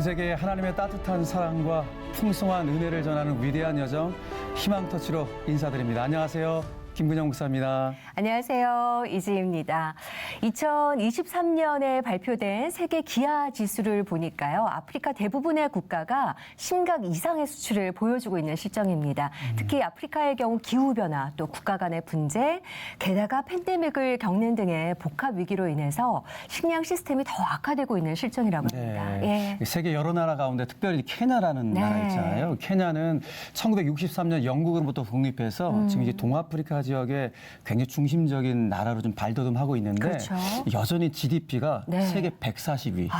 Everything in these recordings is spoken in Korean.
세계에 하나님의 따뜻한 사랑과 풍성한 은혜를 전하는 위대한 여정 희망터치로 인사드립니다. 안녕하세요. 김근영 목사입니다. 안녕하세요. 이지희입니다. 2023년에 발표된 세계 기아 지수를 보니까요. 아프리카 대부분의 국가가 심각 이상의 수치를 보여주고 있는 실정입니다. 특히 아프리카의 경우 기후변화, 또 국가 간의 분쟁, 게다가 팬데믹을 겪는 등의 복합 위기로 인해서 식량 시스템이 더 악화되고 있는 실정이라고 합니다. 네. 세계 여러 나라 가운데 특별히 케냐라는 네. 나라 있잖아요. 케냐는 1963년 영국으로부터 독립해서 지금 이제 동아프리카 지역의 굉장히 중심적인 나라로 좀 발돋움하고 있는데 그렇죠. 여전히 GDP가 네. 세계 140위.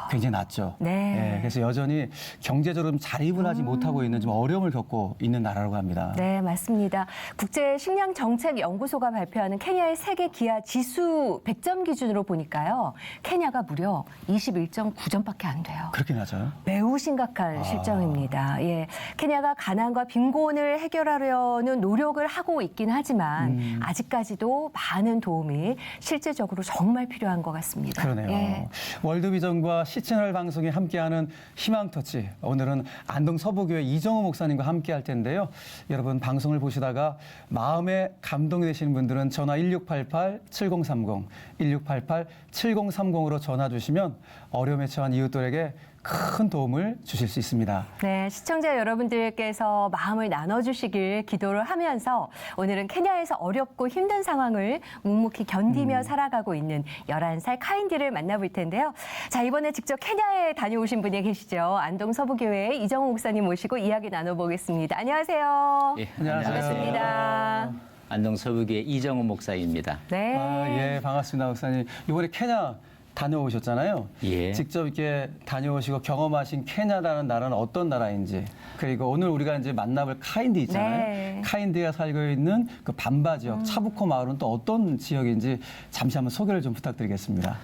굉장히 낮죠. 네. 그래서 여전히 경제적으로 좀 자립을 하지 못하고 있는 좀 어려움을 겪고 있는 나라라고 합니다. 네, 맞습니다. 국제식량정책연구소가 발표하는 케냐의 세계 기아 지수 100점 기준으로 보니까요. 케냐가 무려 21.9점밖에 안 돼요. 그렇게 낮아요? 매우 심각한 실정입니다. 예, 케냐가 가난과 빈곤을 해결하려는 노력을 하고 있긴 하지만 아직까지도 많은 도움이 실제적으로 정말 필요한 것 같습니다. 그러네요. 예. 월드비전과 시채널 방송이 함께하는 희망터치. 오늘은 안동 서부교회 이정우 목사님과 함께할 텐데요. 여러분 방송을 보시다가 마음에 감동이 되시는 분들은 전화 1688-7030, 1688-7030으로 전화 주시면 어려움에 처한 이웃들에게 큰 도움을 주실 수 있습니다. 네, 시청자 여러분들께서 마음을 나눠주시길 기도를 하면서 오늘은 케냐에서 어렵고 힘든 상황을 묵묵히 견디며 살아가고 있는 11살 카인디를 만나볼 텐데요. 자, 이번에 직접 케냐에 다녀오신 분이 계시죠. 안동 서부교회 이정우 목사님 모시고 이야기 나눠보겠습니다. 안녕하세요. 예, 안녕하세요. 반갑습니다. 안동 서부교회 이정우 목사입니다. 네. 반갑습니다, 목사님. 이번에 케냐 다녀오셨잖아요. 예. 직접 이렇게 다녀오시고 경험하신 케냐라는 나라는 어떤 나라인지, 그리고 오늘 우리가 이제 만나볼 카인디 있잖아요. 네. 카인디가 살고 있는 그 반바 지역, 차부코 마을은 또 어떤 지역인지 잠시 한번 소개를 좀 부탁드리겠습니다.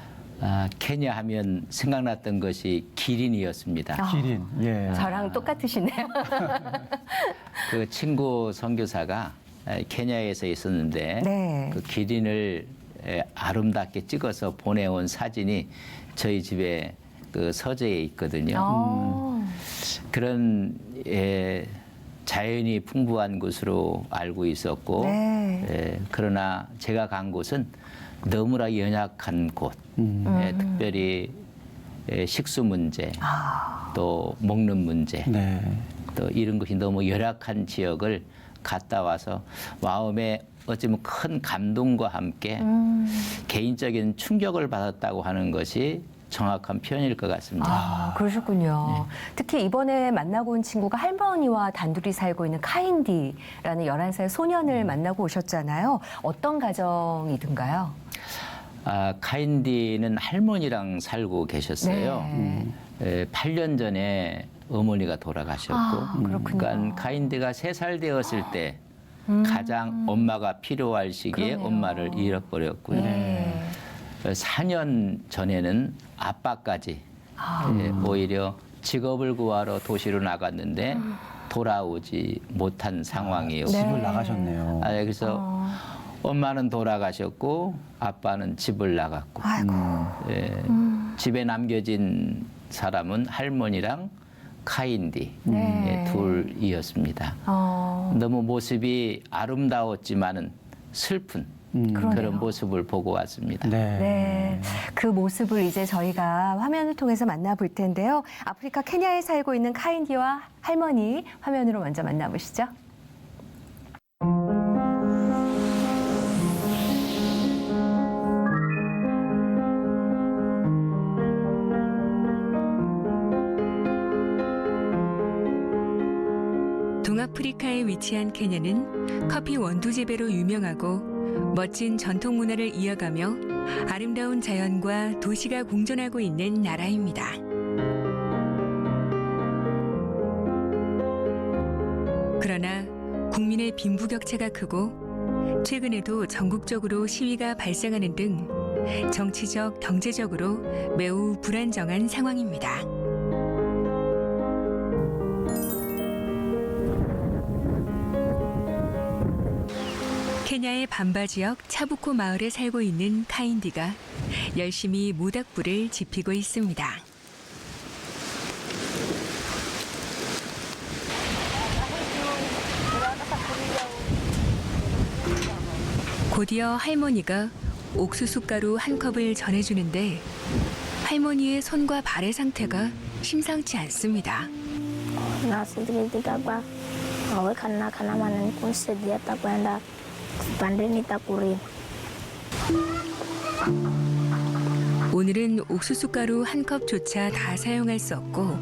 케냐 하면 생각났던 것이 기린이었습니다. 기린, 예. 저랑 똑같으시네요. 그 친구 선교사가 케냐에서 있었는데 네. 그 기린을 아름답게 찍어서 보내온 사진이 저희 집에 그 서재에 있거든요. 그런 자연이 풍부한 곳으로 알고 있었고, 네. 그러나 제가 간 곳은 너무나 연약한 곳, 특별히 식수 문제, 또 먹는 문제, 네. 또 이런 것이 너무 열악한 지역을 갔다 와서 마음에 어쩌면 큰 감동과 함께 개인적인 충격을 받았다고 하는 것이 정확한 표현일 것 같습니다. 그러셨군요. 특히 이번에 만나고 온 친구가 할머니와 단둘이 살고 있는 카인디라는 11살 소년을 만나고 오셨잖아요. 어떤 가정이든가요? 카인디는 할머니랑 살고 계셨어요. 네. 8년 전에 어머니가 돌아가셨고, 그렇군요. 그러니까 카인디가 3살 되었을 때 가장 엄마가 필요할 시기에 그러네요. 엄마를 잃어버렸고요. 네. 4년 전에는 아빠까지 오히려 직업을 구하러 도시로 나갔는데 돌아오지 못한 상황이었고, 집을 나가셨네요. 그래서 엄마는 돌아가셨고 아빠는 집을 나갔고, 아이고. 집에 남겨진 사람은 할머니랑 카인디 네. 둘이었습니다. 너무 모습이 아름다웠지만은 슬픈 그런 모습을 보고 왔습니다. 네, 그 모습을 이제 저희가 화면을 통해서 만나볼 텐데요. 아프리카 케냐에 살고 있는 카인디와 할머니 화면으로 먼저 만나보시죠. 동아프리카에 위치한 케냐는 커피 원두 재배로 유명하고 멋진 전통 문화를 이어가며 아름다운 자연과 도시가 공존하고 있는 나라입니다. 그러나 국민의 빈부격차가 크고 최근에도 전국적으로 시위가 발생하는 등 정치적, 경제적으로 매우 불안정한 상황입니다. 케냐의 반바 지역 차부코 마을에 살고 있는 카인디가 열심히 모닥불을 지피고 있습니다. 곧이어 할머니가 옥수수 가루 한 컵을 전해주는데 할머니의 손과 발의 상태가 심상치 않습니다. Nasi tikapa awe kana manan kun sedia takwenda pandeni takurin. 오늘은 옥수수 가루 한 컵조차 다 사용할 수 없고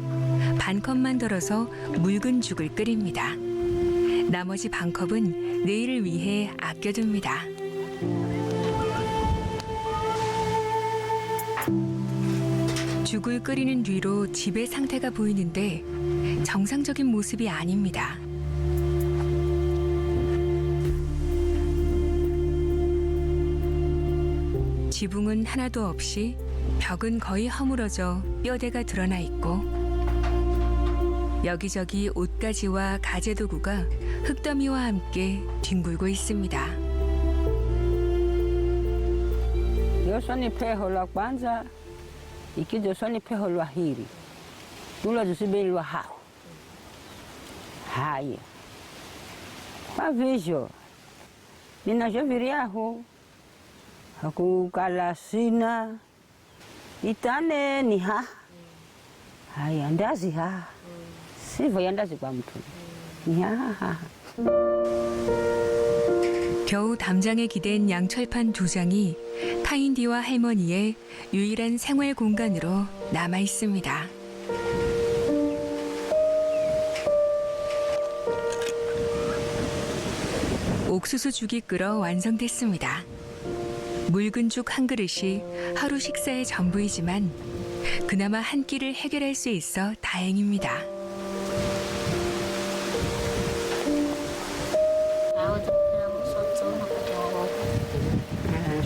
반 컵만 덜어서 묽은 죽을 끓입니다. 나머지 반 컵은 내일을 위해 아껴둡니다. 죽을 끓이는 뒤로 집의 상태가 보이는데 정상적인 모습이 아닙니다. 지붕은 하나도 없이 벽은 거의 허물어져 뼈대가 드러나 있고 여기저기 옷가지와 가재도구가 흙더미와 함께 뒹굴고 있습니다. Yoso ni peho la kwanza, ikijoso ni peho la hili. Tula tusibeli wa hao. Haya. Kwa visho, ninashoviriaho, hakukala sina, itane ni ha. Haya, ndazi ha. Sifa ya ndazi kwa mtu. Ni ha. 겨우 담장에 기댄 양철판 두 장이 카인디와 할머니의 유일한 생활 공간으로 남아 있습니다. 옥수수 죽이 끓어 완성됐습니다. 묽은 죽 한 그릇이 하루 식사의 전부이지만 그나마 한 끼를 해결할 수 있어 다행입니다.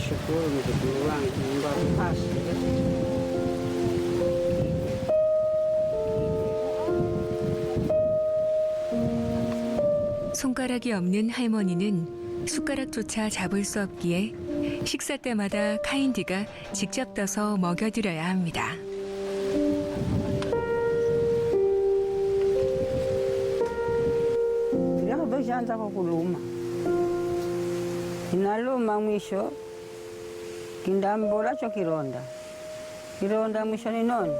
Shukuru mjukuu wangu, Mungu akupashe. 손가락이 없는 할머니는 숟가락조차 잡을 수 없기에 식사 때마다 카인디가 직접 떠서 먹여드려야 합니다. Leo toshaanza kwa kuluma, inaluma mwisho kindambolacho kironda mwisho ni noni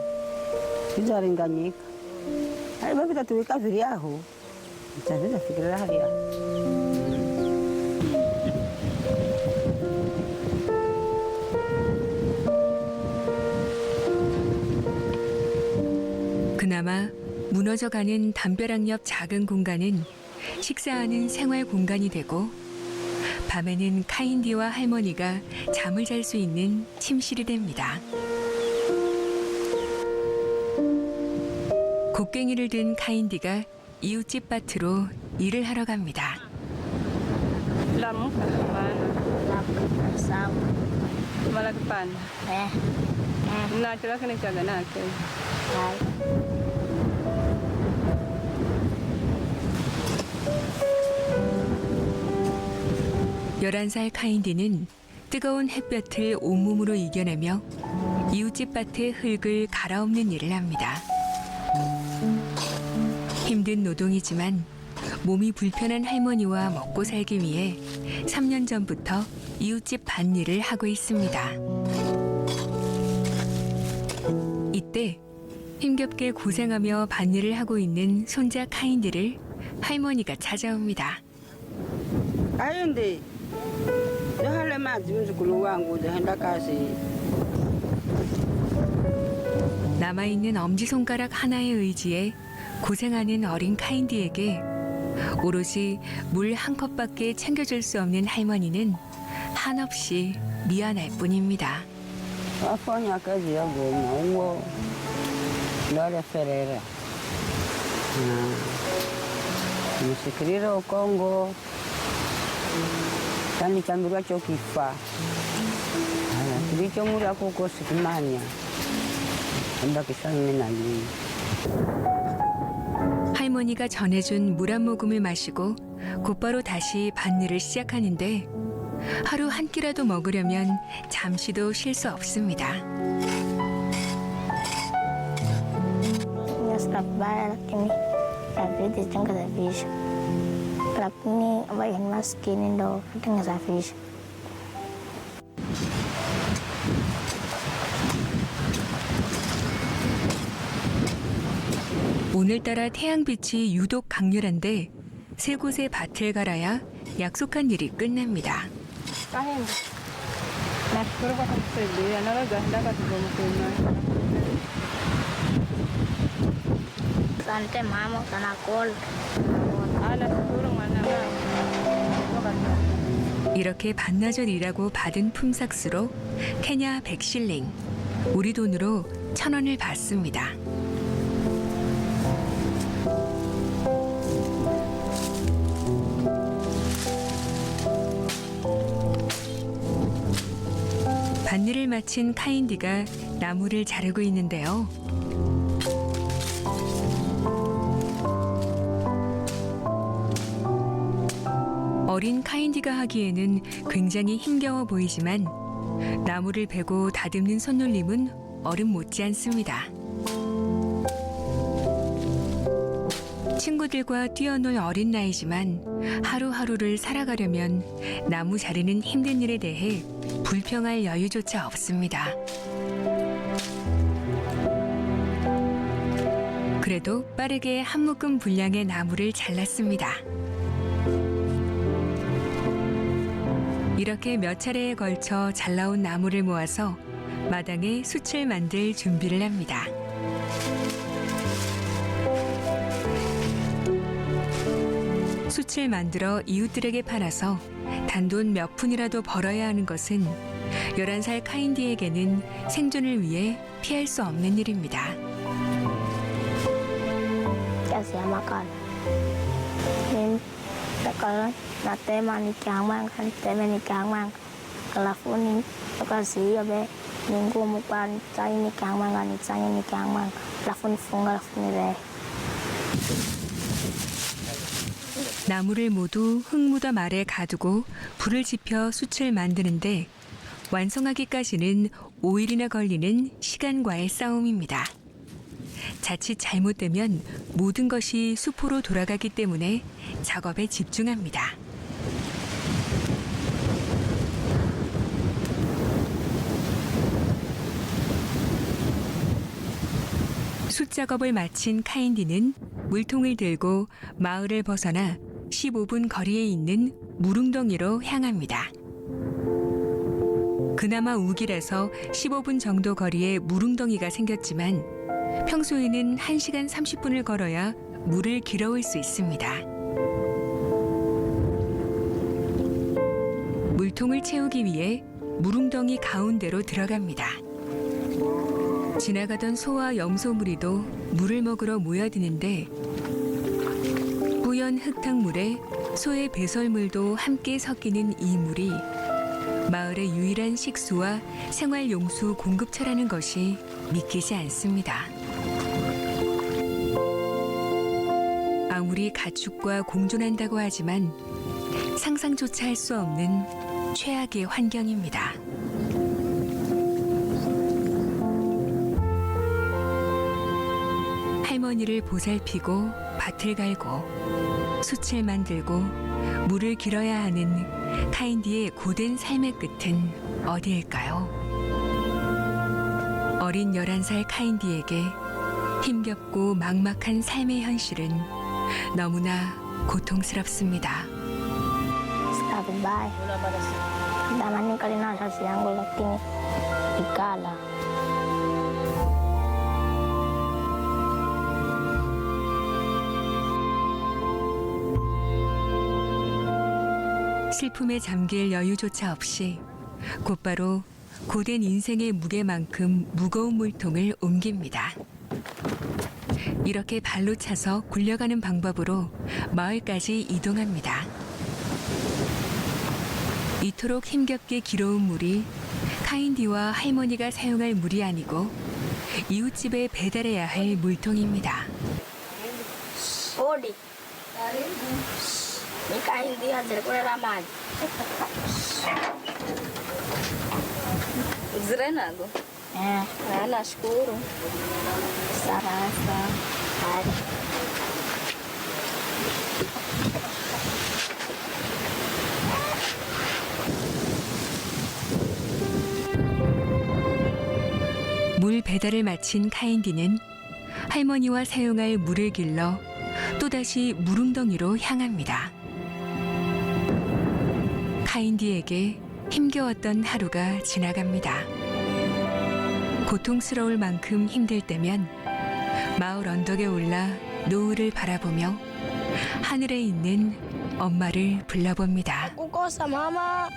kizaringanyika alivo vitatuwika viryaho itaviza fikirira halya 그나마 무너져가는 담벼락 옆 작은 공간은 식사하는 생활 공간이 되고 밤에는 카인디와 할머니가 잠을 잘 수 있는 침실이 됩니다. 곡괭이를 든 카인디가 이웃집 밭으로 일을 하러 갑니다. Lam Sama. malagpan. Na chula ka nagtaga natin. Hai. 11살 카인디는 뜨거운 햇볕을 온몸으로 이겨내며 이웃집 밭의 흙을 갈아엎는 일을 합니다. 힘든 노동이지만 몸이 불편한 할머니와 먹고 살기 위해 3년 전부터 이웃집 밭일을 하고 있습니다. 이때 힘겹게 고생하며 밭일을 하고 있는 손자 카인디를 할머니가 찾아옵니다. Kaindi, johale maji mzukulu wangu jaenda kazi. 남아있는 엄지손가락 하나의 의지에 고생하는 어린 카인디에게 오롯이 물 한 컵밖에 챙겨줄 수 없는 할머니는 한없이 미안할 뿐입니다. Wafanya kazi ya goma huo Lore Ferreira. Msikiriro Kongo. Tani chambirwa chokifa. Kilichomura kuko sikimanya. ambaki 상민아니. 할머니가 전해준 물 한 모금을 마시고 곧바로 다시 밭일을 시작하는데 하루 한 끼라도 먹으려면 잠시도 쉴 수 없습니다. Stop by lakini abidi tungasafisha, lakini ambayo maskini ndo tungasafisha. 오늘따라 태양빛이 유독 강렬한데 세 곳의 밭을 갈아야 약속한 일이 끝납니다. Kahit mas puro ka sa pwede, ano lang ganda ka sa bumukuna. Sante mama kana call. Alas puro man na. 이렇게 반나절 일하고 받은 품삯으로 케냐 100실링, 우리 돈으로 1,000원을 받습니다. 밭일을 마친 카인디가 나무를 자르고 있는데요. 어린 카인디가 하기에는 굉장히 힘겨워 보이지만 나무를 베고 다듬는 손놀림은 어른 못지않습니다. 친구들과 뛰어놀 어린 나이지만 하루하루를 살아가려면 나무 자르는 힘든 일에 대해 불평할 여유조차 없습니다. 그래도 빠르게 한 묶음 분량의 나무를 잘랐습니다. 이렇게 몇 차례에 걸쳐 잘 나온 나무를 모아서 마당에 숯을 만들 준비를 합니다. 숯을 만들어 이웃들에게 팔아서 단돈 몇 푼이라도 벌어야 하는 것은 11살 카인디에게는 생존을 위해 피할 수 없는 일입니다. Kasih makan. Ini kalau nate manikang mang kan te manikang mang. Kalau funing kasih ya be minggu mukan cai nikang mang kan cai nikang mang. Lafun fungal funire. 나무를 모두 흙무덤 아래 가두고 불을 지펴 숯을 만드는데 완성하기까지는 5일이나 걸리는 시간과의 싸움입니다. 자칫 잘못되면 모든 것이 수포로 돌아가기 때문에 작업에 집중합니다. 숯 작업을 마친 카인디는 물통을 들고 마을을 벗어나 15분 거리에 있는 무릉덩이로 향합니다. 그나마 우길에서 15분 정도 거리에 무릉덩이가 생겼지만 평소에는 1시간 30분을 걸어야 물을 길어올 수 있습니다. 물통을 채우기 위해 무릉덩이 가운데로 들어갑니다. 지나가던 소와 염소무리도 물을 먹으러 모여드는데 뿌연 흙탕물에 소의 배설물도 함께 섞이는 이 물이 마을의 유일한 식수와 생활용수 공급처라는 것이 믿기지 않습니다. 아무리 가축과 공존한다고 하지만 상상조차 할 수 없는 최악의 환경입니다. 할머니를 보살피고 밭을 갈고 숯을 만들고 물을 길어야 하는 카인디의 고된 삶의 끝은 어디일까요? 어린 11살 카인디에게 힘겹고 막막한 삶의 현실은 너무나 고통스럽습니다. Sabi bye. Daman ni kalina sa siyang gulating ikala. 슬픔에 잠길 여유조차 없이 곧바로 고된 인생의 무게만큼 무거운 물통을 옮깁니다. 이렇게 발로 차서 굴려가는 방법으로 마을까지 이동합니다. 이토록 힘겹게 길어온 물이 카인디와 할머니가 사용할 물이 아니고 이웃집에 배달해야 할 물통입니다. Odi. Nikah hindi hadir ko na naman. Zrena go. Nashukuru. Sarasa. Hari. 물 배달을 마친 카인디는 할머니와 사용할 물을 길러 또다시 물웅덩이로 향합니다. 카인디에게 힘겨웠던 하루가 지나갑니다. 고통스러울 만큼 힘들 때면 마을 언덕에 올라 노을을 바라보며 하늘에 있는 엄마를 불러봅니다. Kuko sa mama.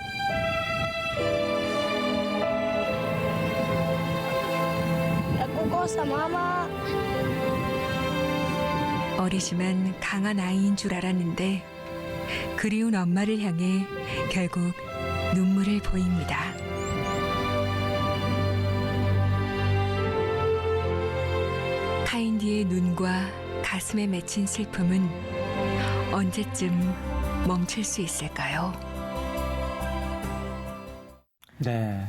Kuko sa mama. 어리지만 강한 아이인 줄 알았는데 그리운 엄마를 향해 결국 눈물을 보입니다. 카인디의 눈과 가슴에 맺힌 슬픔은 언제쯤 멈출 수 있을까요? 네.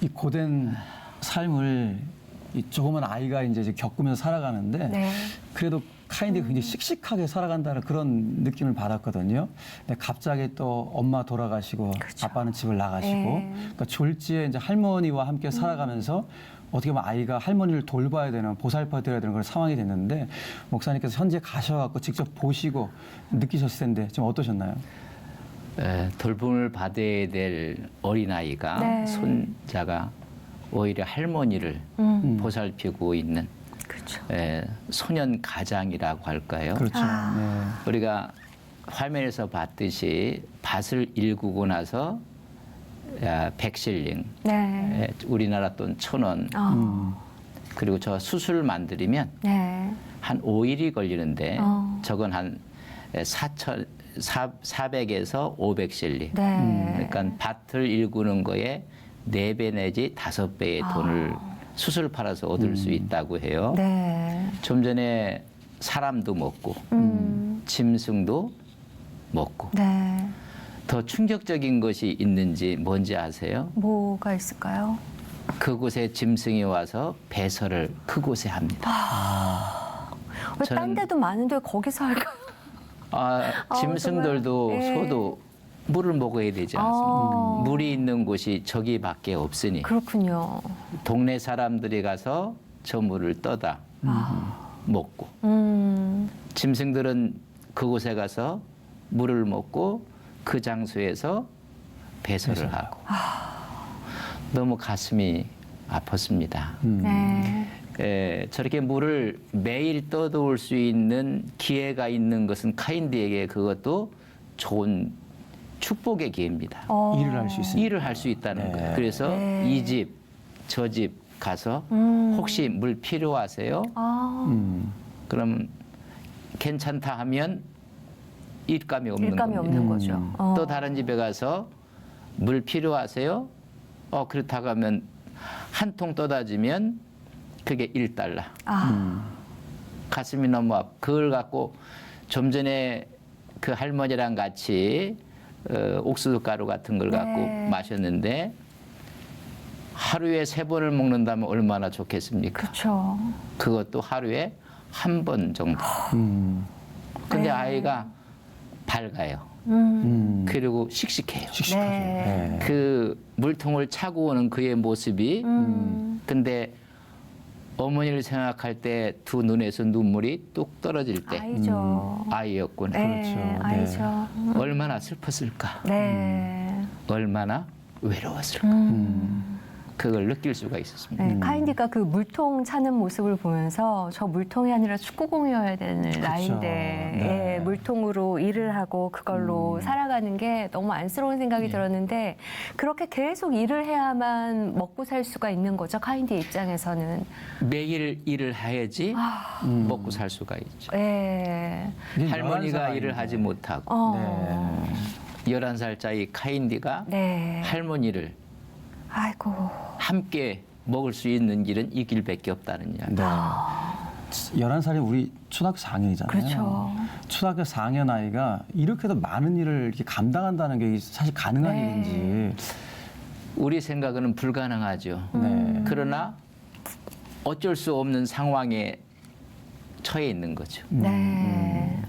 이 고된 삶을 이 조그만 아이가 이제 겪으면서 살아가는데 네. 그래도 카인디가 굉장히 씩씩하게 살아간다는 그런 느낌을 받았거든요. 근데 갑자기 또 엄마 돌아가시고 그렇죠. 아빠는 집을 나가시고 네. 그러니까 졸지에 이제 할머니와 함께 살아가면서 어떻게 보면 아이가 할머니를 돌봐야 되는 보살펴 드려야 되는 그런 상황이 됐는데 목사님께서 현재 가셔갖고 직접 보시고 느끼셨을 텐데 좀 어떠셨나요? 돌봄을 받아야 될 어린아이가 네. 손자가 오히려 할머니를 보살피고 있는 그렇죠. 소년 가장이라고 할까요? 그렇죠. 우리가 화면에서 봤듯이 밭을 일구고 나서 100실링, 네. 우리나라 돈 1,000원, 그리고 저 수술 만들면 네. 한 5일이 걸리는데 저건 한 400에서 500실링. 네. 그러니까 밭을 일구는 거에 4배 내지 5배의 돈을 수술 팔아서 얻을 수 있다고 해요. 네. 좀 전에 사람도 먹고 짐승도 먹고 네. 더 충격적인 것이 있는지 뭔지 아세요? 뭐가 있을까요? 그곳에 짐승이 와서 배설을 그곳에 합니다. 왜 딴 저는- 데도 많은데 거기서 할까요? 짐승들도 정말? 예. 소도 물을 먹어야 되지 않습니까? 물이 있는 곳이 저기밖에 없으니 그렇군요. 동네 사람들이 가서 저 물을 떠다 먹고 짐승들은 그곳에 가서 물을 먹고 그 장소에서 배설을 하고 너무 가슴이 아팠습니다. 네. 저렇게 물을 매일 떠도올 수 있는 기회가 있는 것은 카인디에게 그것도 좋은 축복의 기회입니다. 일을 할 수 있습니다. 일을 할 수 있다는 거예요. 그래서 네. 이 집, 저 집 가서 혹시 물 필요하세요? 그럼 괜찮다 하면 일감이 없는 일감이 겁니다. 없는 거죠. 또 다른 집에 가서 물 필요하세요? 그렇다고 하면 한 통 떠다주면 그게 1달러. 가슴이 너무 아프. 그걸 갖고 좀 전에 그 할머니랑 같이 옥수수 가루 같은 걸 갖고 네. 마셨는데 하루에 3번을 먹는다면 얼마나 좋겠습니까? 그렇죠. 그것도 하루에 한 번 정도. 근데 네. 아이가 밝아요. 그리고 씩씩해요. 씩씩하죠. 네. 네. 그 물통을 차고 오는 그의 모습이 근데 어머니를 생각할 때 두 눈에서 눈물이 뚝 떨어질 때 아이죠. 아이였구나. 네, 그렇죠. 아이죠. 얼마나 슬펐을까? 네. 얼마나 외로웠을까? 그걸 느낄 수가 있었습니다. 네, 카인디가 그 물통 차는 모습을 보면서 저 물통이 아니라 축구공이어야 되는 나이인데 네. 예, 물통으로 일을 하고 그걸로 살아가는 게 너무 안쓰러운 생각이 들었는데 그렇게 계속 일을 해야만 먹고 살 수가 있는 거죠, 카인디 입장에서는. 매일 일을 해야지 먹고 살 수가 있죠. 예. 이게 할머니가 11살 일을 아이인데. 하지 못하고 어. 11살짜리 카인디가 네. 할머니를 아이고. 함께 먹을 수 있는 길은 이 길밖에 없다는 이야기. 네. 11살이 우리 초등학교 4학년이잖아요. 그렇죠. 초등학교 4학년 아이가 이렇게도 많은 일을 이렇게 감당한다는 게 사실 가능한 네. 일인지. 우리 생각은 불가능하죠. 네. 그러나 어쩔 수 없는 상황에 처해 있는 거죠. 네.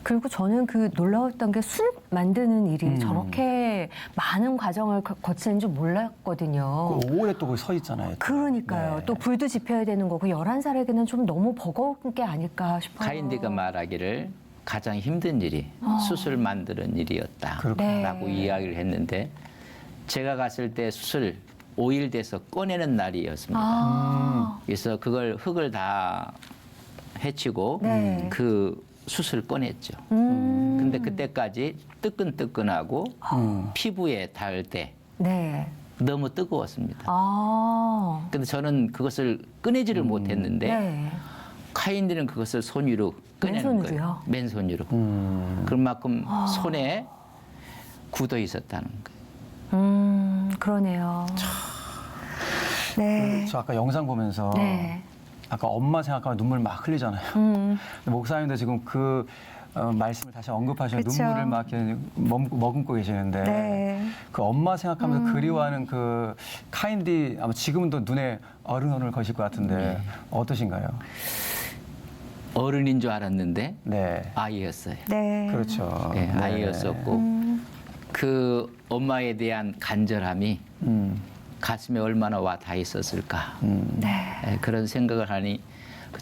그리고 저는 그 놀라웠던 게 술 만드는 일이 저렇게 많은 과정을 거치는 줄 몰랐거든요. 오래 또 거기 서 있잖아요. 그러니까요. 네. 또 불도 지펴야 되는 거고 11살에게는 좀 너무 버거운 게 아닐까 싶어요. 카인디가 말하기를 가장 힘든 일이 숯을 만드는 일이었다라고 네. 이야기를 했는데 제가 갔을 때 숯을 5일 돼서 꺼내는 날이었습니다. 그래서 그걸 흙을 다 해치고 네. 그 숯을 꺼냈죠. 근데 그때까지 뜨끈뜨끈하고 피부에 닿을 때 네. 너무 뜨거웠습니다. 아. 근데 저는 그것을 꺼내지를 못했는데 네. 카인디는 그것을 손 위로 꺼내는 맨손으로요? 거예요. 맨손으로. 그만큼 손에 굳어 있었다는 거예요. 그러네요. 네. 저 아까 영상 보면서 네. 아까 엄마 생각하면 눈물 막 흘리잖아요. 근데 목사님도 지금 그 말씀을 다시 언급하시는 그쵸. 눈물을 막 이렇게 머금고 계시는데 네. 그 엄마 생각하면서 그리워하는 그 카인디 아마 지금도 눈에 어른혼을 거실 것 같은데 어떠신가요? 어른인 줄 알았는데 네. 아이였어요. 네. 그렇죠. 네, 아이였었고 그 엄마에 대한 간절함이 가슴에 얼마나 와 닿아 있었을까. 네. 네, 그런 생각을 하니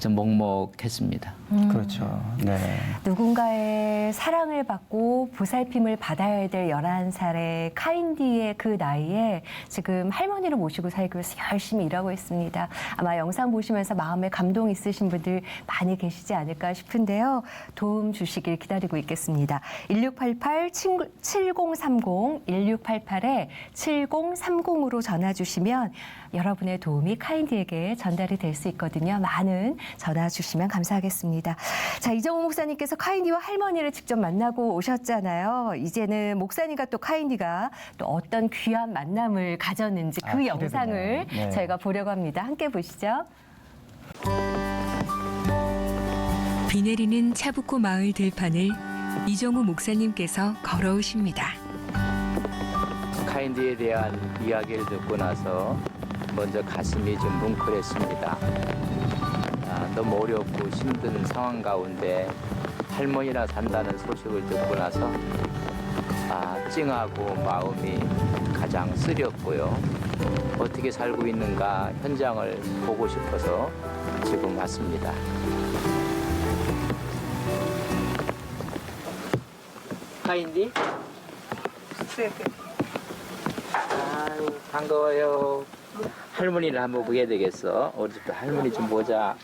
좀 먹먹했습니다. 그렇죠. 네. 누군가의 사랑을 받고 보살핌을 받아야 될 11살의 카인디의 그 나이에 지금 할머니를 모시고 살기 위해서 열심히 일하고 있습니다. 아마 영상 보시면서 마음에 감동 있으신 분들 많이 계시지 않을까 싶은데요. 도움 주시길 기다리고 있겠습니다. 1688-7030, 1688-7030으로 전화 주시면 여러분의 도움이 카인디에게 전달이 될 수 있거든요. 많은 전화 주시면 감사하겠습니다. 자, 이정호 목사님께서 카인디와 할머니를 직접 만나고 오셨잖아요. 이제는 목사님과 또 카인디가 또 어떤 귀한 만남을 가졌는지 그 기대되네요. 영상을 네. 저희가 보려고 합니다. 함께 보시죠. 비 내리는 차북고 마을 들판을 이정우 목사님께서 걸어오십니다. 카인디에 대한 이야기를 듣고 나서 먼저 가슴이 좀 뭉클했습니다. 너무 어렵고 힘든 상황 가운데 할머니나 산다는 소식을 듣고 나서 찡하고 마음이 가장 쓰렸고요. 어떻게 살고 있는가 현장을 보고 싶어서 지금 왔습니다. 카인디? 아유, 반가워요. 할머니를 한번 보게 되겠어. 우리 집 할머니 좀 보자.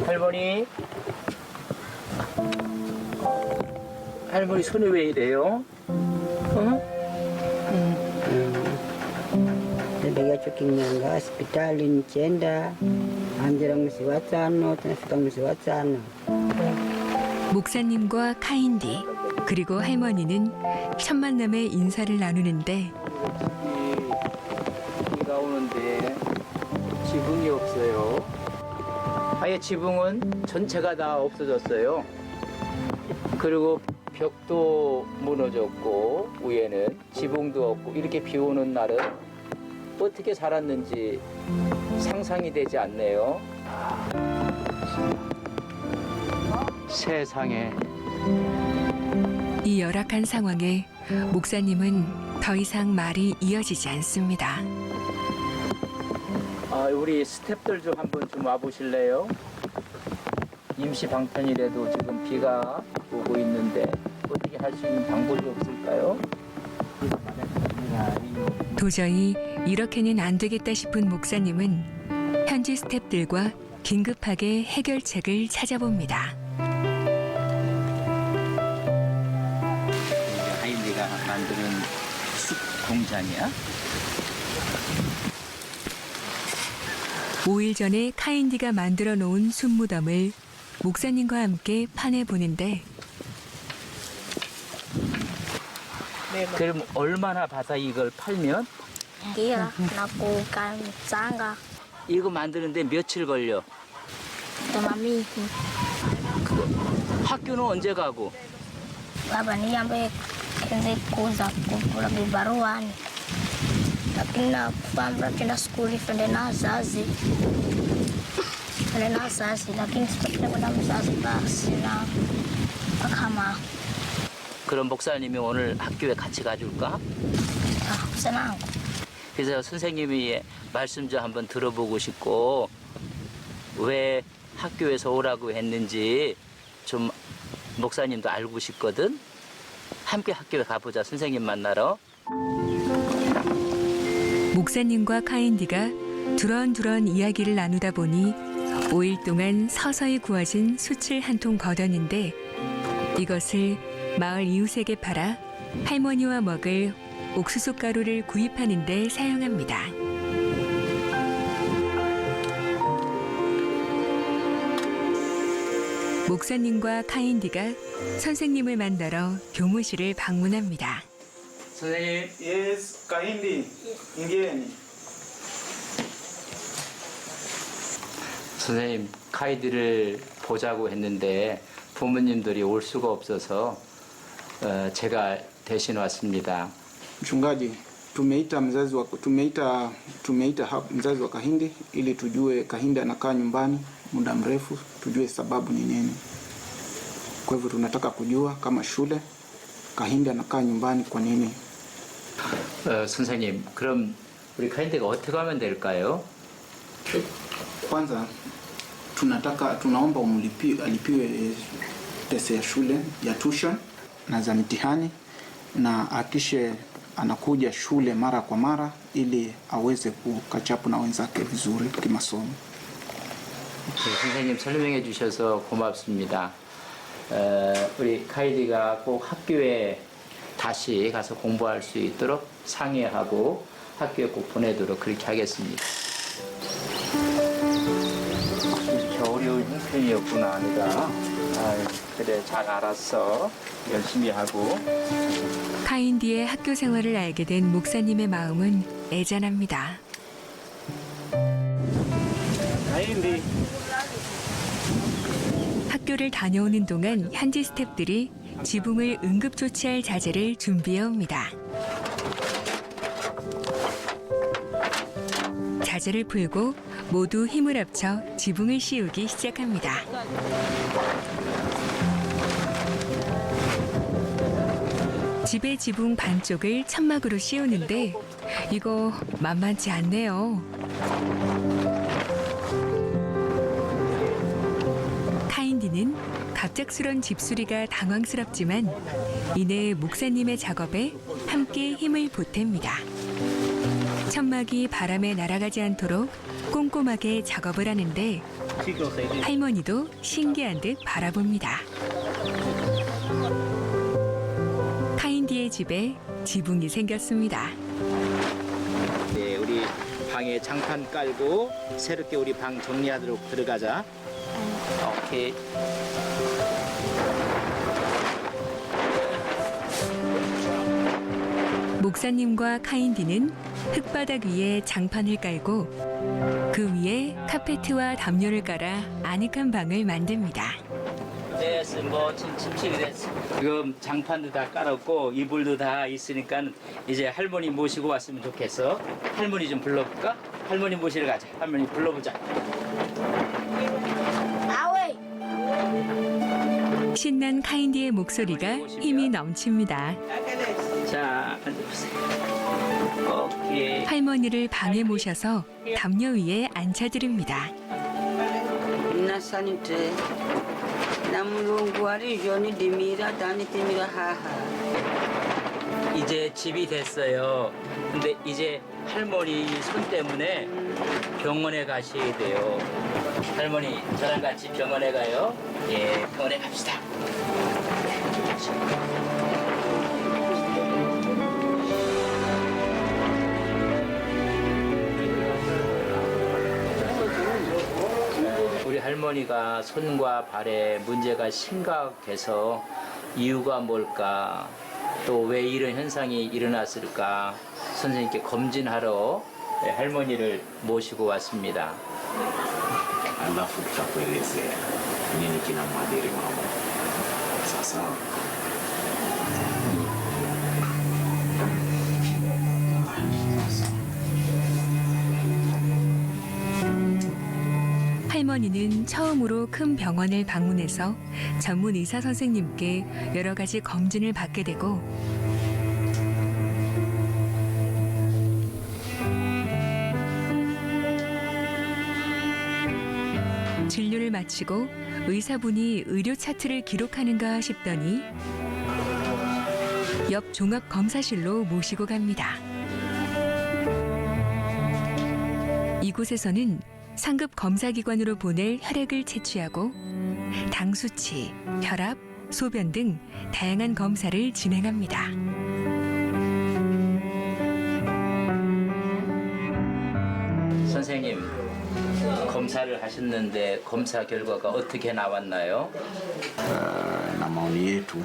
할머니? 할머니 손이 왜 이래요? Niliga chukinyanga hospitali nikienda anjira mwezi wa tano tunafika mwezi wa tano. 목사님과 카인디 그리고 할머니는 첫 만남에 인사를 나누는데 비가 오는데 지붕이 없어요. 아예 지붕은 전체가 다 없어졌어요. 그리고 벽도 무너졌고 위에는 지붕도 없고 이렇게 비 오는 날은 어떻게 살았는지 상상이 되지 않네요. 세상에. 이 열악한 상황에 목사님은 더 이상 말이 이어지지 않습니다. 우리 스태프들 좀 한번 좀 와보실래요? 임시 방편이라도 지금 비가 오고 있는데 어떻게 할 수 있는 방법이 없을까요? 도저히 이렇게는 안 되겠다 싶은 목사님은 현지 스태프들과 긴급하게 해결책을 찾아봅니다. 하인리가 만드는 숯 공장이야? 5일 전에 카인디가 만들어 놓은 숯무덤을 목사님과 함께 파내 보는데 그럼 얼마나 받아 이걸 팔면? Kira, nakukan sangga, 이거 만드는데 며칠 걸려? tumami. 학교는 언제 가고? Baba ni ambe kenze kuza kukula vibaruani. Lakini na kwamba kenda skuli fende na wazazi. Naenda asasi, lakini sitapenda kwenda msasi basi na akama 그럼 목사님이 오늘 학교에 같이 가줄까? senang. 그래서 선생님이 말씀 좀 한번 들어보고 싶고 왜 학교에서 오라고 했는지 좀 목사님도 알고 싶거든. 함께 학교에 가보자. 선생님 만나러. 목사님과 카인디가 두런두런 이야기를 나누다 보니 5일 동안 서서히 구워진 숯을 한 통 거뒀는데 이것을 마을 이웃에게 팔아 할머니와 먹을 옥수수 가루를 구입하는 데 사용합니다. 목사님과 카인디가 선생님을 만나러 교무실을 방문합니다. 선생님. Yes, Kahindi, ingieni. 선생님 카이드를 보자고 했는데 부모님들이 올 수가 없어서 제가 대신 왔습니다. Mchungaji, tumeita mzazi wa Kahindi ili tujue Kahindi anakaa nyumbani muda mrefu, tujue sababu ni nini. Kwa hivyo tunataka kujua kama shule Kahindi anakaa nyumbani kwa nini. 선생님, 그럼 우리 카인드가 어떻게 하면 될까요? Kwanza tunaomba alipiwe pesa ya shule ya tuition na za mitihani na akishe anakuja shule mara kwa mara ili aweze kukachapu na wenzake vizuri kimasomo. 선생님 설명해 주셔서 고맙습니다. 우리 카이디가 꼭 학교에 다시 가서 공부할 수 있도록 상의하고 학교에 꼭 보내도록 그렇게 하겠습니다. 겨울이 형편이었구나, 내가. 그래, 잘 알았어. 열심히 하고. 카인디의 학교 생활을 알게 된 목사님의 마음은 애잔합니다. Kahindi. 학교를 다녀오는 동안 현지 스태프들이 지붕을 응급 조치할 자재를 준비해 옵니다. 자재를 풀고 모두 힘을 합쳐 지붕을 씌우기 시작합니다. 집의 지붕 반쪽을 천막으로 씌우는데 이거 만만치 않네요. 카인디는 갑작스런 집수리가 당황스럽지만 이내 목사님의 작업에 함께 힘을 보탭니다. 천막이 바람에 날아가지 않도록 꼼꼼하게 작업을 하는데 할머니도 신기한 듯 바라봅니다. 카인디의 집에 지붕이 생겼습니다. 네, 우리 방에 장판 깔고 새롭게 우리 방 정리하도록 들어가자. 오케이. 목사님과 카인디는 흙바닥 위에 장판을 깔고 그 위에 카페트와 담요를 깔아 아늑한 방을 만듭니다. 됐어, 뭐 침실이 됐어. 지금 장판도 다 깔았고 이불도 다 있으니까 이제 할머니 모시고 왔으면 좋겠어. 할머니 좀 불러볼까? 할머니 모시러 가자. 할머니 불러보자. 신난 카인디의 목소리가 힘이 넘칩니다. 자, 앉아보세요. 오케이. 할머니를 방에 모셔서 담요 위에 앉혀드립니다. nasanite na mulungu alijoni dimira dani dimira haha. 이제 집이 됐어요. 근데 이제 할머니 손 때문에 병원에 가셔야 돼요. 할머니, 저랑 같이 병원에 가요. 예, 병원에 갑시다. 우리 할머니가 손과 발에 문제가 심각해서 이유가 뭘까? 또 왜 이런 현상이 일어났을까? 선생님께 검진하러 할머니를 모시고 왔습니다. Alafu tutakuelezea nini kinamwadhiri mama. Sasa 할머니는 처음으로 큰 병원을 방문해서 전문 의사 선생님께 여러 가지 검진을 받게 되고 진료를 마치고 의사분이 의료 차트를 기록하는가 싶더니 옆 종합검사실로 모시고 갑니다. 이곳에서는 상급 검사기관으로 보낼 혈액을 채취하고 당 수치, 혈압, 소변 등 다양한 검사를 진행합니다. 선생님, 검사를 하셨는데 검사 결과가 어떻게 나왔나요? Na maoni yetu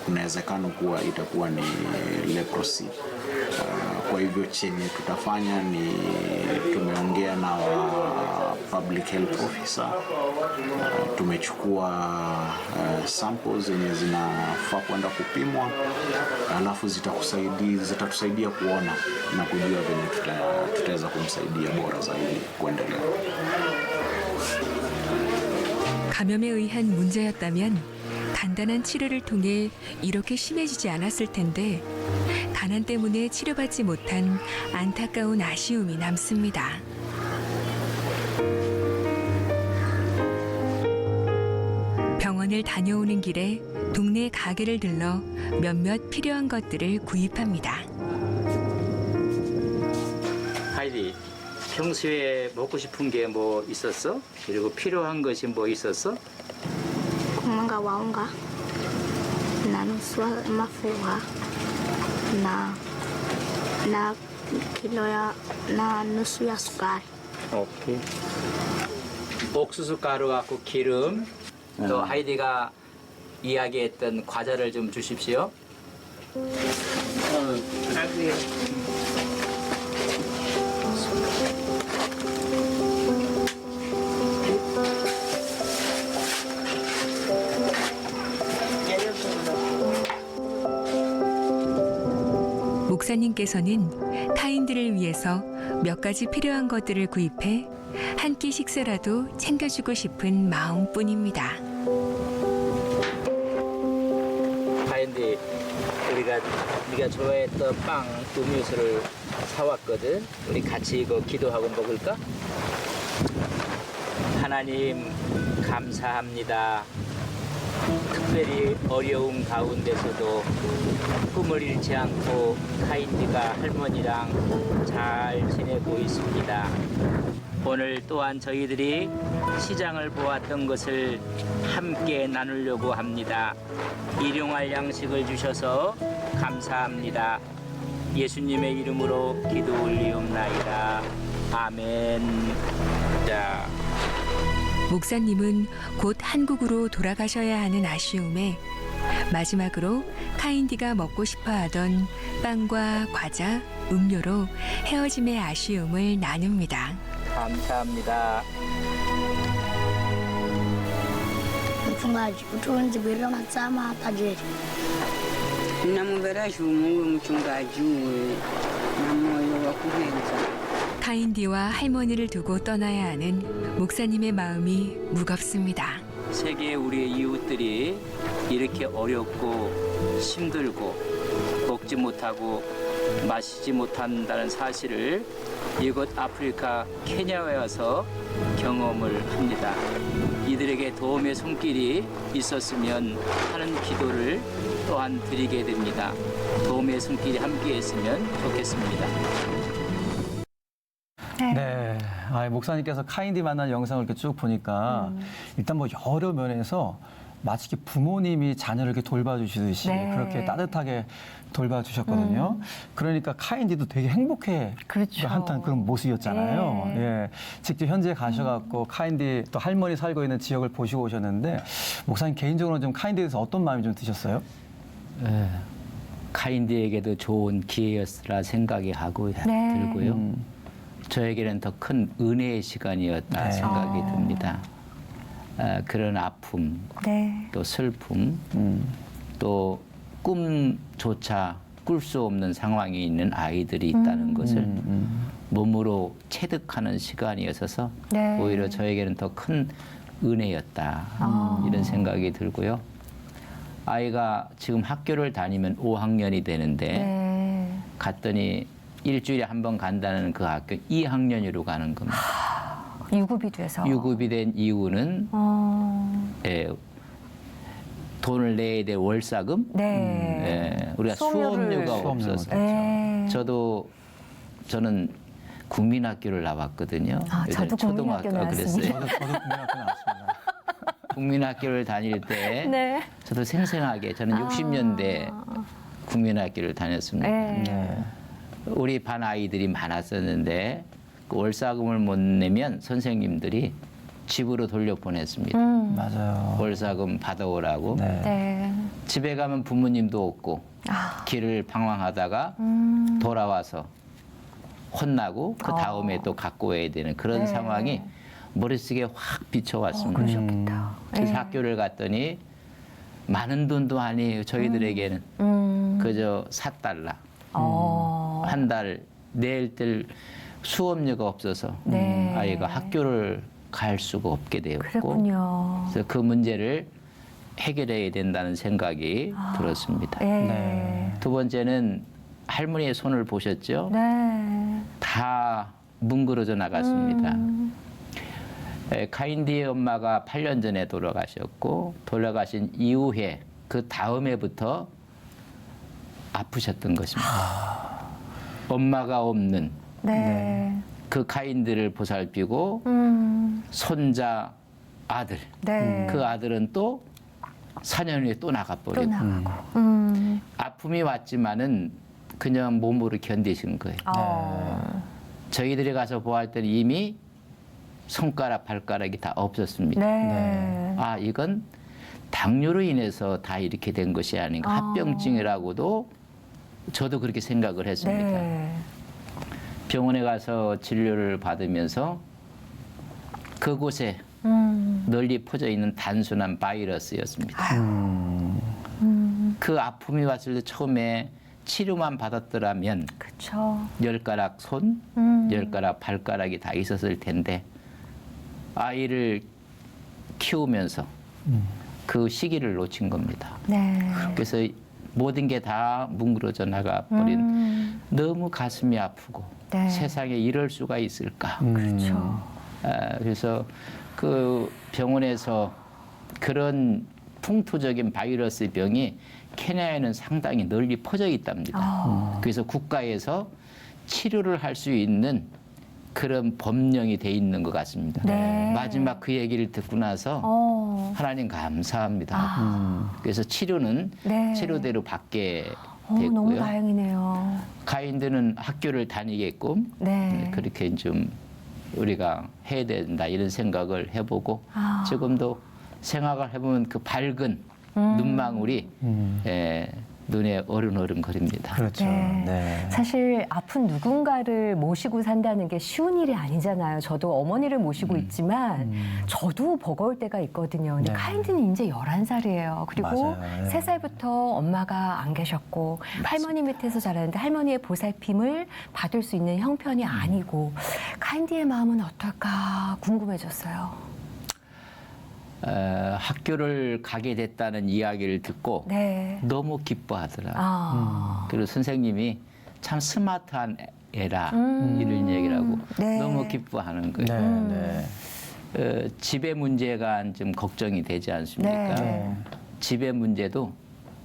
kuna uwezekano kuwa itakuwa ni leprosy. Kwa hivyo chenye tutafanya ni tumeongea na public health officer, tumechukua samples zenye zinafaa kwenda kupimwa, alafu zitatusaidia kuona na kujua venye tutaweza kumsaidia bora zaidi kuendelea. 감염에 의한 문제였다면 간단한 치료를 통해 이렇게 심해지지 않았을 텐데 가난 때문에 치료받지 못한 안타까운 아쉬움이 남습니다. 병원을 다녀오는 길에 동네 가게를 들러 몇몇 필요한 것들을 구입합니다. 하이디, 평소에 먹고 싶은 게 뭐 있었어? 그리고 필요한 것이 뭐 있었어? Kumanga wa unga na nusu mafuha na kilo na nusu ya sukari. 오케이. 옥수수 가루 갖고 기름, 또 하이디가 이야기했던 과자를 좀 주십시오. 목사님께서는 타인들을 위해서 몇 가지 필요한 것들을 구입해 한 끼 식사라도 챙겨주고 싶은 마음뿐입니다. 하이디, 네가 좋아했던 빵, 음료수를 사왔거든. 우리 같이 이거 기도하고 먹을까? 하나님 감사합니다. 특별히 어려운 가운데서도 꿈을 잃지 않고 카인디가 할머니랑 잘 지내고 있습니다. 오늘 또한 저희들이 시장을 보았던 것을 함께 나누려고 합니다. 일용할 양식을 주셔서 감사합니다. 예수님의 이름으로 기도 올리옵나이다. 아멘. 자. 목사님은 곧 한국으로 돌아가셔야 하는 아쉬움에 마지막으로 카인디가 먹고 싶어하던 빵과 과자, 음료로 헤어짐의 아쉬움을 나눕니다. 감사합니다. Mchungaji, utuonzibiria matsama hapa jeri. Namwombera Mungu mchungaji uwe na moyo wa kuhenza. 카인디와 할머니를 두고 떠나야 하는 목사님의 마음이 무겁습니다. 세계 우리의 이웃들이 이렇게 어렵고 힘들고 먹지 못하고 마시지 못한다는 사실을 이곳 아프리카 케냐에 와서 경험을 합니다. 이들에게 도움의 손길이 있었으면 하는 기도를 또한 드리게 됩니다. 도움의 손길이 함께 했으면 좋겠습니다. 네. 목사님께서 카인디 만난 영상을 이렇게 쭉 보니까 일단 뭐 여러 면에서 마치 부모님이 자녀를 이렇게 돌봐주시듯이 네. 그렇게 따뜻하게 돌봐주셨거든요. 그러니까 카인디도 되게 행복해 그렇죠. 한탄 그런 모습이었잖아요. 네. 예. 직접 현지에 가셔갖고 카인디 또 할머니 살고 있는 지역을 보시고 오셨는데 목사님 개인적으로 좀 카인디에 대해서 어떤 마음이 좀 드셨어요? 카인디에게도 좋은 기회였으라 생각이 하고 들고요. 저에게는 더 큰 은혜의 시간이었다 네. 생각이 듭니다. 그런 아픔, 네. 또 슬픔, 또 꿈조차 꿀 수 없는 상황에 있는 아이들이 있다는 것을 몸으로 체득하는 시간이었어서 네. 오히려 저에게는 더 큰 은혜였다 이런 생각이 들고요. 아이가 지금 학교를 다니면 5학년이 되는데 네. 갔더니 일주일에 한 번 간다는 그 학교 2학년으로 가는 겁니다. 유급이 돼서. 유급이 된 이유는 예, 돈을 내야 될 월사금, 네. 예, 우리가 수업료를- 수업료가 수업료를 없어서 네. 저는 국민학교를 나왔거든요. 아, 저도 국민학교 나왔습니다. 저도 국민학교 나왔습니다. 국민학교를 다닐 때 네. 저도 생생하게 저는 60년대 국민학교를 다녔습니다. 네. 네. 우리 반 아이들이 많았었는데 그 월사금을 못 내면 선생님들이 집으로 돌려보냈습니다. 맞아요. 월사금 받아오라고. 네. 네. 집에 가면 부모님도 없고 아. 길을 방황하다가 돌아와서 혼나고 그 다음에 또 갖고 와야 되는 그런 네. 상황이 머릿속에 확 비춰왔습니다. 그러셨겠다. 그래서 네. 학교를 갔더니 많은 돈도 아니에요. 저희들에게는 그저 4달러 한 달 낼 때 수업료가 없어서 네. 아이가 학교를 갈 수가 없게 되었고 그랬군요. 그래서 그 문제를 해결해야 된다는 생각이 들었습니다. 네. 두 번째는 할머니의 손을 보셨죠? 네. 다 뭉그러져 나갔습니다. 카인디의 엄마가 8년 전에 돌아가셨고 돌아가신 이후에 그 다음 해부터 아프셨던 것입니다. 엄마가 없는 네. 그 카인디를 보살피고 손자 아들 네. 그 아들은 또 4년 후에 또 또 나가버렸고 나가고. 아픔이 왔지만은 그냥 몸으로 견디신 거예요. 저희들이 가서 보았을 때는 이미 손가락 발가락이 다 없었습니다. 네. 아 이건 당뇨로 인해서 다 이렇게 된 것이 아닌가. 합병증이라고도 저도 그렇게 생각을 했습니다. 네. 병원에 가서 진료를 받으면서 그곳에 널리 퍼져 있는 단순한 바이러스였습니다. 그 아픔이 왔을 때 처음에 치료만 받았더라면 그렇죠. 10가락 손, 10가락 발가락이 다 있었을 텐데 아이를 키우면서 그 시기를 놓친 겁니다. 네. 그래서 모든 게 다 뭉그러져 나가버린 너무 가슴이 아프고 네. 세상에 이럴 수가 있을까. 그렇죠. 그래서 그 병원에서 그런 풍토적인 바이러스 병이 케냐에는 상당히 널리 퍼져 있답니다. 그래서 국가에서 치료를 할 수 있는 그런 법령이 돼 있는 것 같습니다. 네. 마지막 그 얘기를 듣고 나서 하나님 감사합니다. 그래서 치료는 네. 치료대로 받게 너무 됐고요. 다행이네요. 가인들은 학교를 다니게끔 네. 그렇게 좀 우리가 해야 된다 이런 생각을 해보고 지금도 생각을 해보면 그 밝은 눈망울이 눈에 어른어른거립니다. 그렇죠. 네. 네. 사실 아픈 누군가를 모시고 산다는 게 쉬운 일이 아니잖아요. 저도 어머니를 모시고 있지만 저도 버거울 때가 있거든요. 근데 네. 카인드는 이제 11살이에요. 그리고 맞아요. 네. 3살부터 엄마가 안 계셨고 할머니 밑에서 자랐는데 할머니의 보살핌을 받을 수 있는 형편이 아니고 카인드의 마음은 어떨까 궁금해졌어요. 학교를 가게 됐다는 이야기를 듣고 네. 너무 기뻐하더라고요. 그리고 선생님이 참 스마트한 애라 이런 얘기를 하고 네. 너무 기뻐하는 거예요. 네. 네. 집의 문제가 좀 걱정이 되지 않습니까? 네. 집의 문제도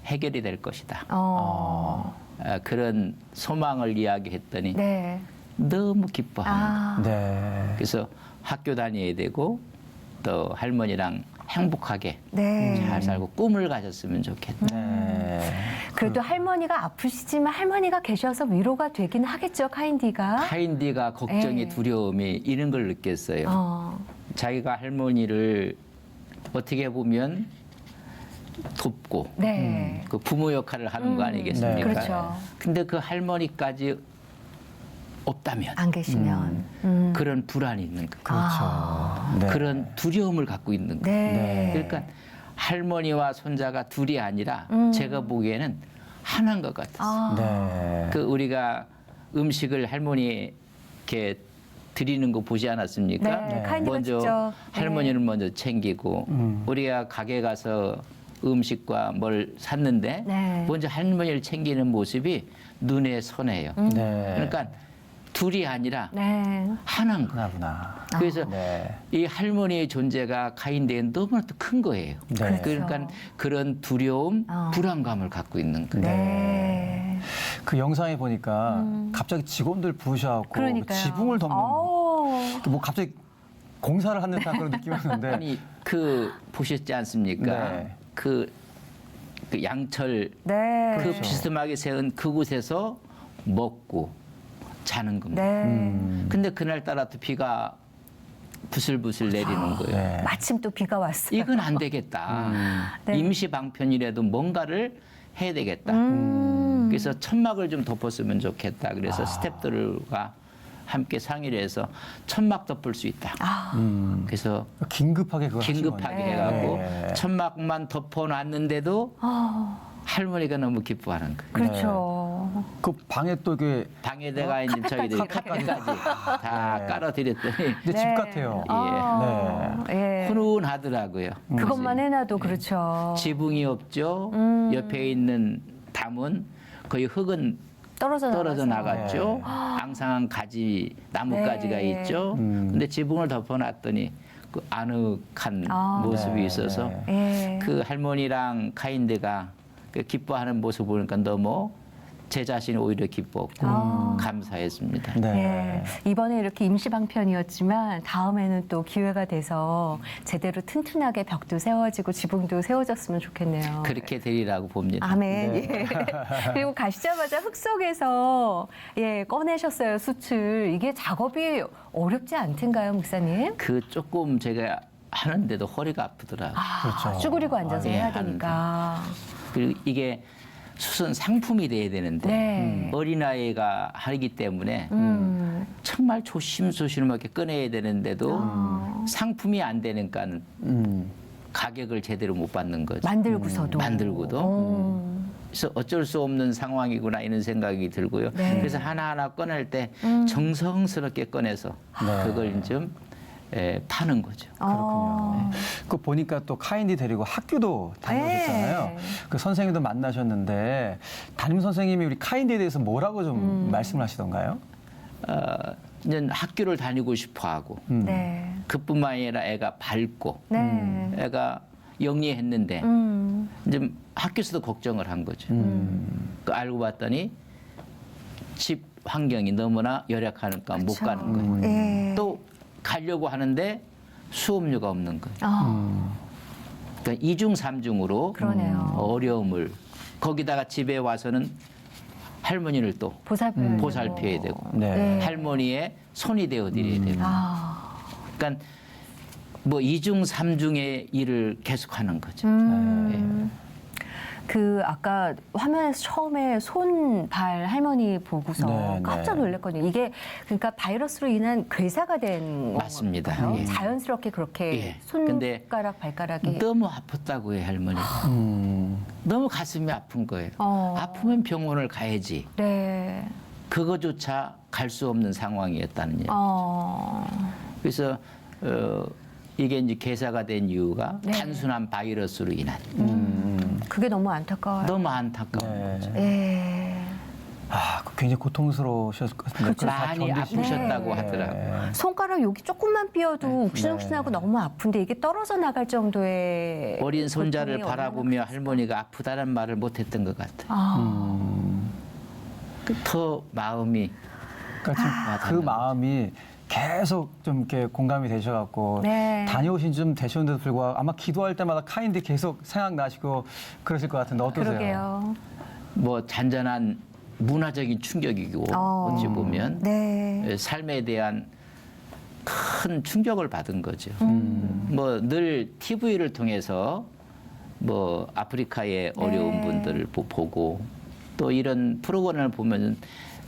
해결이 될 것이다. 그런 소망을 이야기했더니 네. 너무 기뻐합니다. 네. 그래서 학교 다녀야 되고 또 할머니랑 행복하게 네. 잘 살고 꿈을 가졌으면 좋겠다. 네. 그래도 할머니가 아프시지만 할머니가 계셔서 위로가 되긴 하겠죠, 카인디가. 카인디가 걱정이 네. 두려움이 이런 걸 느꼈어요. 자기가 할머니를 어떻게 보면 돕고 네. 그 부모 역할을 하는 거 아니겠습니까? 네. 그렇죠. 근데 그 할머니까지 없다면 안 계시면. 그런 불안이 있는 거예요. 그렇죠. 네. 그런 두려움을 갖고 있는 거예요. 네. 그러니까 할머니와 손자가 둘이 아니라 제가 보기에는 하나인 것 같았어요. 네. 그 우리가 음식을 할머니께 드리는 거 보지 않았습니까? 네, 카인디가 먼저 직접, 네. 할머니는 먼저 챙기고 우리가 가게 가서 음식과 뭘 샀는데 네. 먼저 할머니를 챙기는 모습이 눈에 선해요. 네. 그러니까 둘이 아니라 네. 하나인 거예요. 하나구나. 그래서 네. 이 할머니의 존재가 카인드에 너무나 큰 거예요. 네. 그러니까 그런 두려움, 어. 불안감을 갖고 있는 거예요. 네. 그 영상에 보니까 갑자기 직원들 부르셔갖고 그러니까요. 지붕을 덮는 어. 뭐 갑자기 공사를 하는 듯한 그런 느낌이었는데 아니 그 보셨지 않습니까? 네. 그 양철 네. 그 비스듬하게 세운 그곳에서 먹고 자는 겁니다. 네. 근데 그날따라 또 비가 부슬부슬 내리는 거예요. 네. 마침 또 비가 왔어요. 이건 안 되겠다. 네. 임시 방편이라도 뭔가를 해야 되겠다. 그래서 천막을 좀 덮었으면 좋겠다. 그래서 스태프들과 함께 상의를 해서 천막 덮을 수 있다. 그래서 긴급하게 그걸 하신 긴급하게 거네요. 해갖고 네. 천막만 덮어놨는데도 할머니가 너무 기뻐하는 거예요. 그렇죠. 그 방에 또 이게 방에다가 이제 저희들이 카펫까지 다 네. 깔아드렸더니 근데 집 같아요. 예. 훈훈하더라고요. 그것만 해놔도 그렇죠. 지붕이 없죠. 옆에 있는 담은 거의 흙은 떨어져 떨어져 나가서. 나갔죠. 앙상한 가지 나뭇가지가 네. 있죠. 근데 지붕을 덮어놨더니 그 아늑한 모습이 네, 있어서 예. 그 할머니랑 카인드가 그 기뻐하는 모습 보니까 너무 제 자신이 오히려 기뻤고 감사했습니다. 네. 예. 이번에 이렇게 임시 방편이었지만 다음에는 또 기회가 돼서 제대로 튼튼하게 벽도 세워지고 지붕도 세워졌으면 좋겠네요. 그렇게 되리라고 봅니다. 아멘. 네. 예. 그리고 가시자마자 흙 속에서 꺼내셨어요, 숯을. 이게 작업이 어렵지 않던가요, 목사님? 그 조금 제가 하는데도 허리가 아프더라고요. 그렇죠. 쭈그리고 앉아서 예, 해야 하는데. 되니까. 그리고 이게 숯은 상품이 돼야 되는데 네. 어린아이가 하기 때문에 정말 조심스럽게 꺼내야 되는데도 상품이 안 되니까 가격을 제대로 못 받는 거죠. 만들고서도. 만들고도. 그래서 어쩔 수 없는 상황이구나 이런 생각이 들고요. 네. 그래서 하나하나 꺼낼 때 정성스럽게 꺼내서 네. 그걸 좀 파는 거죠. 그렇군요. 그 보니까 또 카인디 데리고 학교도 다녀오셨잖아요. 네. 그 선생님도 만나셨는데 담임 선생님이 우리 카인디에 대해서 뭐라고 좀 말씀을 하시던가요? 이제 학교를 다니고 싶어하고 네. 그뿐만 아니라 애가 밝고 네. 애가 영리했는데 이제 학교에서도 걱정을 한 거죠. 그 알고 봤더니 집 환경이 너무나 열악하니까 못 가는 거예요. 예. 또 가려고 하는데 수업료가 없는 거예요. 그러니까 이중 삼중으로 그러네요. 어려움을 거기다가 집에 와서는 할머니를 또 보살펴야 되고 네. 할머니의 손이 되어 드려야 되고 그러니까 뭐 이중 삼중의 일을 계속하는 거죠. 그 아까 화면에서 처음에 손발 할머니 보고서 네, 깜짝 네. 놀랐거든요. 이게 그러니까 바이러스로 인한 괴사가 된 맞습니다. 건가요? 예. 자연스럽게 그렇게 예. 근데 손가락 발가락이 너무 아팠다고 해요 할머니가. 너무 가슴이 아픈 거예요. 아프면 병원을 가야지. 네. 그거조차 갈 수 없는 상황이었다는 얘기. 그래서 이게 이제 괴사가 된 이유가 네. 단순한 바이러스로 인한 그게 너무 안타까워요. 너무 안타까운 네. 거죠. 예. 아, 굉장히 고통스러우셨을 것 같은데. 그걸 다 많이 견디시고. 아프셨다고 네. 하더라고요. 손가락 여기 조금만 삐어도 욱신욱신하고 너무 아픈데 이게 떨어져 나갈 정도의 어린 손자를 고통이 바라보며 얼마나 할머니가 아프다는 말을 못했던 것 같아요. 더 마음이 그러니까 지금 그 마음이 계속 좀 이렇게 공감이 되셔갖고 네. 다녀오신 좀 되셨는데도 불구하고 아마 기도할 때마다 카인디 계속 생각나시고 그러실 것 같은데 어떠세요? 그러게요. 뭐 잔잔한 문화적인 충격이고 어찌 보면 네. 삶에 대한 큰 충격을 받은 거죠. 뭐 늘 TV를 통해서 뭐 아프리카의 어려운 분들을 보고 또 이런 프로그램을 보면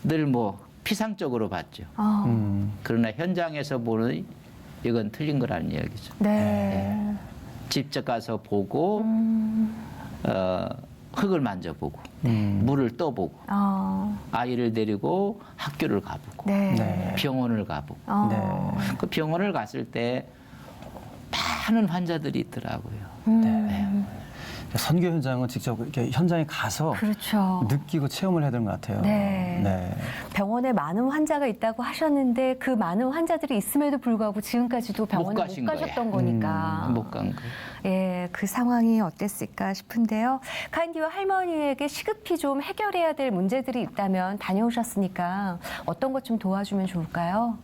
늘 뭐 피상적으로 봤죠. 그러나 현장에서 보는 이건 틀린 거라는 이야기죠. 네. 직접 가서 보고 흙을 만져보고 물을 떠보고 어, 아이를 데리고 학교를 가보고 네. 네. 병원을 가보고 어, 네. 그 병원을 갔을 때 많은 환자들이 있더라고요. 음, 선교 현장은 직접 이렇게 현장에 가서 그렇죠. 느끼고 체험을 해야 되는 것 같아요. 네. 네. 병원에 많은 환자가 있다고 하셨는데 그 많은 환자들이 있음에도 불구하고 지금까지도 병원에 못 가신 가셨던 거예요. 거니까. 못 간 거. 예, 그 상황이 어땠을까 싶은데요. 카인디와 할머니에게 시급히 좀 해결해야 될 문제들이 있다면 다녀오셨으니까 어떤 것 좀 도와주면 좋을까요?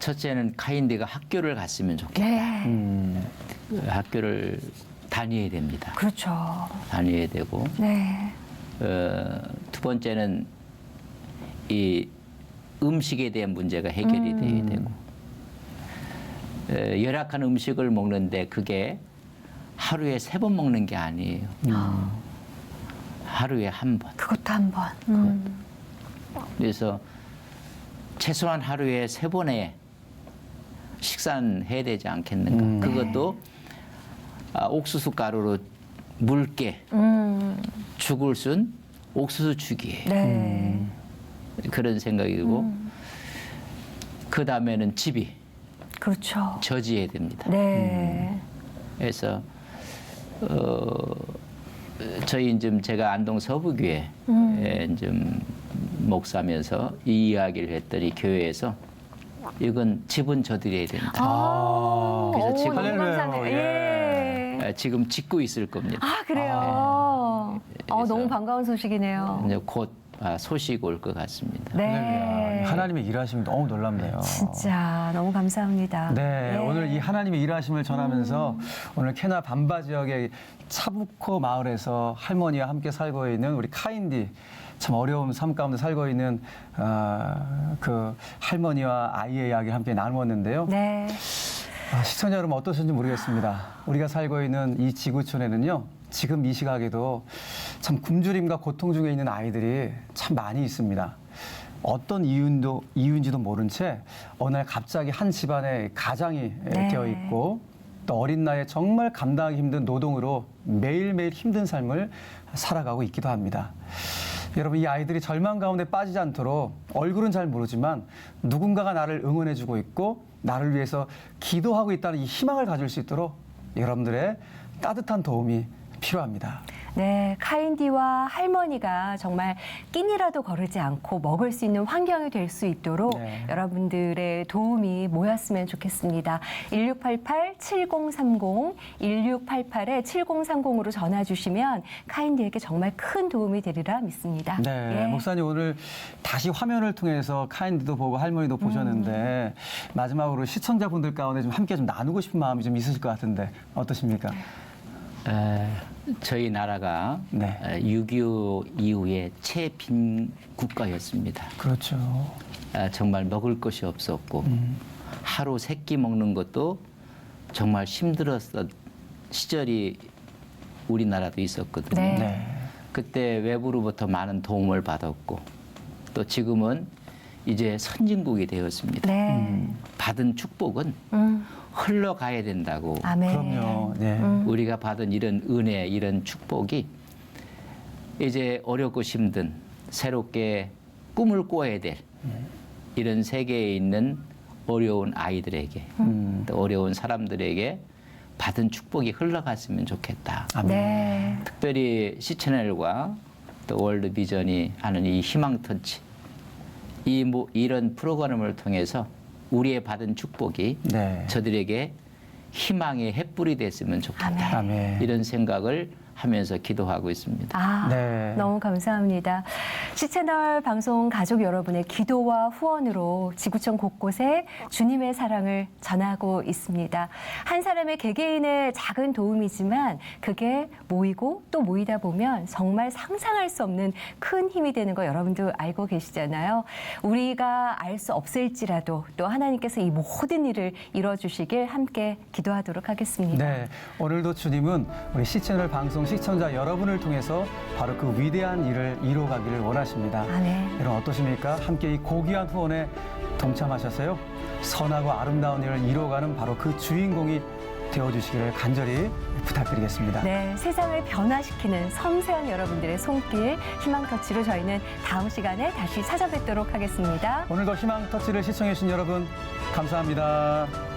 첫째는 카인디가 학교를 갔으면 좋겠다. 네, 학교를 다녀야 됩니다. 그렇죠. 다녀야 되고 네, 두 번째는 이 음식에 대한 문제가 해결이 돼야 되고 열악한 음식을 먹는데 그게 하루에 3번 먹는 게 아니에요. 하루에 1번. 그것도 한 번. 그래서 최소한 하루에 3번의 식사는 해야 되지 않겠는가. 그것도 옥수수 가루로 묽게 죽을 순 옥수수 죽이에요. 네, 그런 생각이 들고 그 다음에는 집이 그렇죠. 저지해야 됩니다. 네, 그래서 저희 좀 제가 안동 서부교회 좀 목사면서 이 이야기를 했더니 교회에서 이건 집은 저드려야 된다. 그래서 오, 지금 너무 할렐루야. 감사하네요. 예. 지금 짓고 있을 겁니다. 아, 그래요. 그래서 너무 반가운 소식이네요. 이제 곧 소식 올 것 같습니다. 네. 할렐루야. 하나님의 일하심이 너무 놀랍네요. 진짜 너무 감사합니다. 네, 예. 오늘 이 하나님의 일하심을 전하면서 오늘 케냐 밤바 지역의 차부코 마을에서 할머니와 함께 살고 있는 우리 카인디, 참 어려운 삶 가운데 살고 있는 그 할머니와 아이의 이야기를 함께 나누었는데요. 네. 시청자 여러분 어떠신지 모르겠습니다. 우리가 살고 있는 이 지구촌에는요, 지금 이 시각에도 참 굶주림과 고통 중에 있는 아이들이 참 많이 있습니다. 어떤 이유인지도 모른 채 어느 날 갑자기 한 집안에 가장이 네. 되어 있고 또 어린 나이에 정말 감당하기 힘든 노동으로 매일매일 힘든 삶을 살아가고 있기도 합니다. 여러분, 이 아이들이 절망 가운데 빠지지 않도록 얼굴은 잘 모르지만 누군가가 나를 응원해주고 있고 나를 위해서 기도하고 있다는 이 희망을 가질 수 있도록 여러분들의 따뜻한 도움이 필요합니다. 네, 카인디와 할머니가 정말 끼니라도 거르지 않고 먹을 수 있는 환경이 될 수 있도록 네. 여러분들의 도움이 모였으면 좋겠습니다. 1688-7030, 1688-7030으로 전화 주시면 카인디에게 정말 큰 도움이 되리라 믿습니다. 네, 예. 목사님 오늘 다시 화면을 통해서 카인디도 보고 할머니도 보셨는데 마지막으로 시청자분들 가운데 좀 함께 좀 나누고 싶은 마음이 좀 있으실 것 같은데 어떠십니까? 저희 나라가 네. 6.25 이후에 최빈 국가였습니다. 그렇죠. 정말 먹을 것이 없었고 하루 3끼 먹는 것도 정말 힘들었던 시절이 우리나라도 있었거든요. 네. 네. 그때 외부로부터 많은 도움을 받았고 또 지금은 이제 선진국이 되었습니다. 네. 받은 축복은 흘러가야 된다고. 아멘. 그럼요. 네. 우리가 받은 이런 은혜, 이런 축복이 이제 어렵고 힘든 새롭게 꿈을 꿔야 될 이런 세계에 있는 어려운 아이들에게 또 어려운 사람들에게 받은 축복이 흘러갔으면 좋겠다. 아멘. 네. 특별히 C채널과 또 월드 비전이 하는 이 희망터치 이런 프로그램을 통해서 우리의 받은 축복이 네. 저들에게 희망의 횃불이 됐으면 좋겠다. 아멘. 이런 생각을 하면서 기도하고 있습니다. 아, 네. 너무 감사합니다. C채널 방송 가족 여러분의 기도와 후원으로 지구촌 곳곳에 주님의 사랑을 전하고 있습니다. 한 사람의 개개인의 작은 도움이지만 그게 모이고 또 모이다 보면 정말 상상할 수 없는 큰 힘이 되는 거 여러분도 알고 계시잖아요. 우리가 알 수 없을지라도 또 하나님께서 이 모든 일을 이뤄주시길 함께 기도하도록 하겠습니다. 네, 오늘도 주님은 우리 C채널 방송 시청자 여러분을 통해서 바로 그 위대한 일을 이루어가기를 원하십니다. 아멘. 여러분 어떠십니까? 함께 이 고귀한 후원에 동참하셔서요. 선하고 아름다운 일을 이루어가는 바로 그 주인공이 되어주시기를 간절히 부탁드리겠습니다. 네, 세상을 변화시키는 섬세한 여러분들의 손길 희망터치로 저희는 다음 시간에 다시 찾아뵙도록 하겠습니다. 오늘도 희망터치를 시청해주신 여러분 감사합니다.